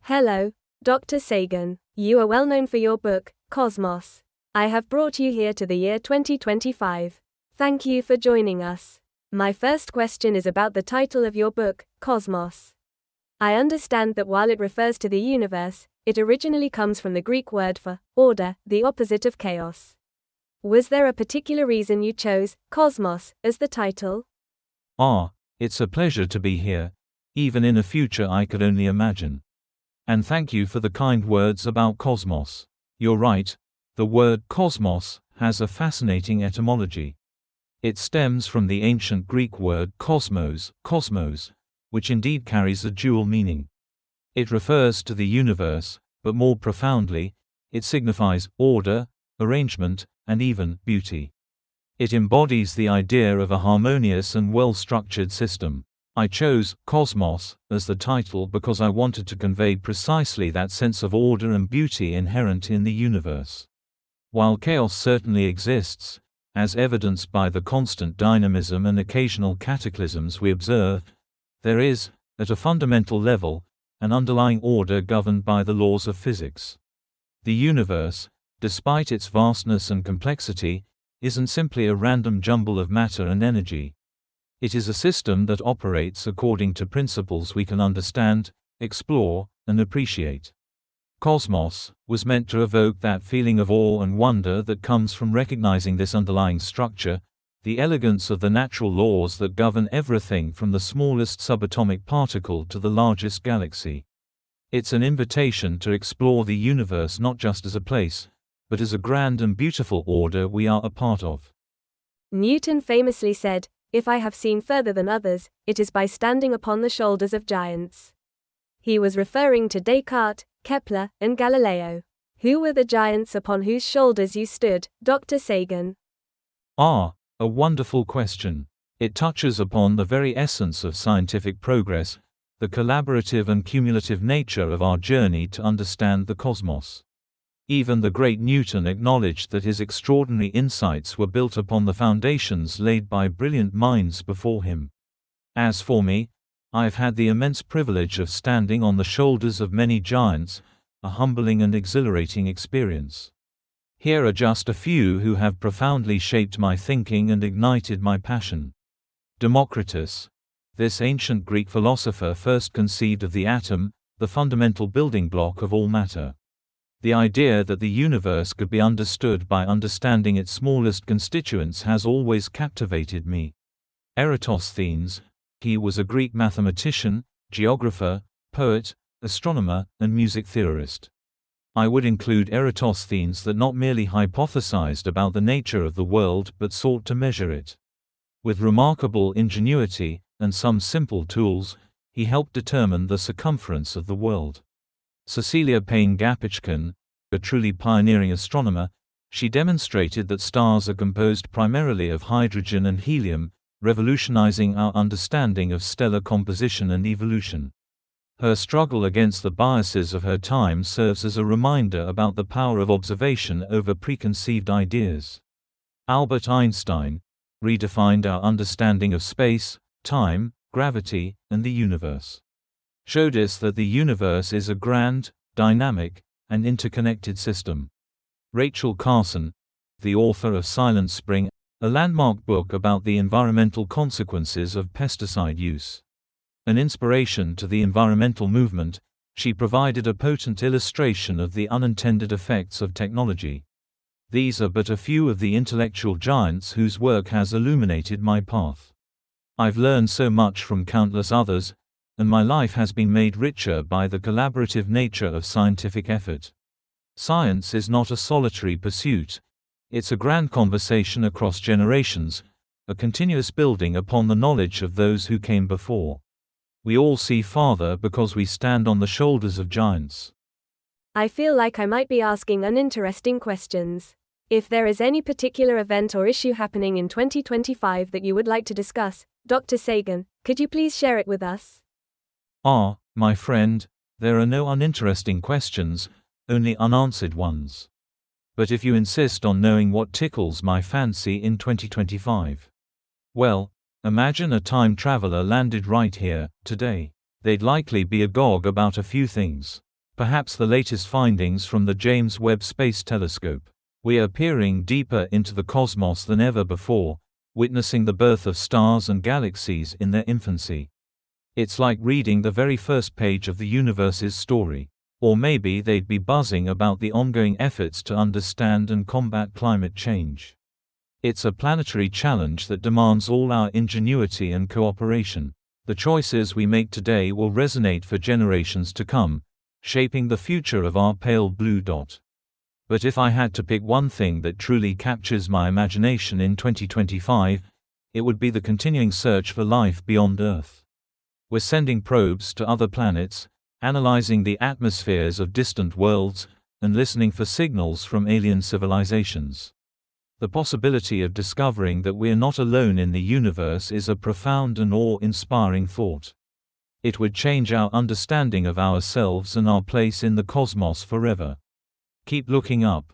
Hello, Dr. Sagan. You are well known for your book, Cosmos. I have brought you here to the year 2025. Thank you for joining us. My first question is about the title of your book, Cosmos. I understand that while it refers to the universe, it originally comes from the Greek word for order, the opposite of chaos. Was there a particular reason you chose Cosmos as the title? It's a pleasure to be here, even in a future I could only imagine. And thank you for the kind words about Cosmos. You're right, the word cosmos has a fascinating etymology. It stems from the ancient Greek word kosmos, which indeed carries a dual meaning. It refers to the universe, but more profoundly, it signifies order, arrangement, and even beauty. It embodies the idea of a harmonious and well-structured system. I chose Cosmos as the title because I wanted to convey precisely that sense of order and beauty inherent in the universe. While chaos certainly exists, as evidenced by the constant dynamism and occasional cataclysms we observe, there is, at a fundamental level, an underlying order governed by the laws of physics. The universe, despite its vastness and complexity, isn't simply a random jumble of matter and energy. It is a system that operates according to principles we can understand, explore, and appreciate. Cosmos was meant to evoke that feeling of awe and wonder that comes from recognizing this underlying structure, the elegance of the natural laws that govern everything from the smallest subatomic particle to the largest galaxy. It's an invitation to explore the universe not just as a place, but as a grand and beautiful order we are a part of. Newton famously said, "If I have seen further than others, it is by standing upon the shoulders of giants." He was referring to Descartes, Kepler, and Galileo. Who were the giants upon whose shoulders you stood, Dr. Sagan? A wonderful question. It touches upon the very essence of scientific progress, the collaborative and cumulative nature of our journey to understand the cosmos. Even the great Newton acknowledged that his extraordinary insights were built upon the foundations laid by brilliant minds before him. As for me, I've had the immense privilege of standing on the shoulders of many giants, a humbling and exhilarating experience. Here are just a few who have profoundly shaped my thinking and ignited my passion. Democritus. This ancient Greek philosopher first conceived of the atom, the fundamental building block of all matter. The idea that the universe could be understood by understanding its smallest constituents has always captivated me. Eratosthenes. He was a Greek mathematician, geographer, poet, astronomer, and music theorist. I would include Eratosthenes that not merely hypothesized about the nature of the world but sought to measure it. With remarkable ingenuity, and some simple tools, he helped determine the circumference of the world. Cecilia Payne-Gaposchkin, a truly pioneering astronomer, she demonstrated that stars are composed primarily of hydrogen and helium, revolutionizing our understanding of stellar composition and evolution. Her struggle against the biases of her time serves as a reminder about the power of observation over preconceived ideas. Albert Einstein redefined our understanding of space, time, gravity, and the universe. Showed us that the universe is a grand, dynamic, and interconnected system. Rachel Carson, the author of Silent Spring, a landmark book about the environmental consequences of pesticide use. An inspiration to the environmental movement, she provided a potent illustration of the unintended effects of technology. These are but a few of the intellectual giants whose work has illuminated my path. I've learned so much from countless others, and my life has been made richer by the collaborative nature of scientific effort. Science is not a solitary pursuit. It's a grand conversation across generations, a continuous building upon the knowledge of those who came before. We all see farther because we stand on the shoulders of giants. I feel like I might be asking uninteresting questions. If there is any particular event or issue happening in 2025 that you would like to discuss, Dr. Sagan, could you please share it with us? My friend, there are no uninteresting questions, only unanswered ones. But if you insist on knowing what tickles my fancy in 2025, well, imagine a time traveler landed right here, today. They'd likely be agog about a few things. Perhaps the latest findings from the James Webb Space Telescope. We are peering deeper into the cosmos than ever before, witnessing the birth of stars and galaxies in their infancy. It's like reading the very first page of the universe's story. Or maybe they'd be buzzing about the ongoing efforts to understand and combat climate change. It's a planetary challenge that demands all our ingenuity and cooperation. The choices we make today will resonate for generations to come, shaping the future of our pale blue dot. But if I had to pick one thing that truly captures my imagination in 2025, it would be the continuing search for life beyond Earth. We're sending probes to other planets, analyzing the atmospheres of distant worlds, and listening for signals from alien civilizations. The possibility of discovering that we're not alone in the universe is a profound and awe-inspiring thought. It would change our understanding of ourselves and our place in the cosmos forever. Keep looking up.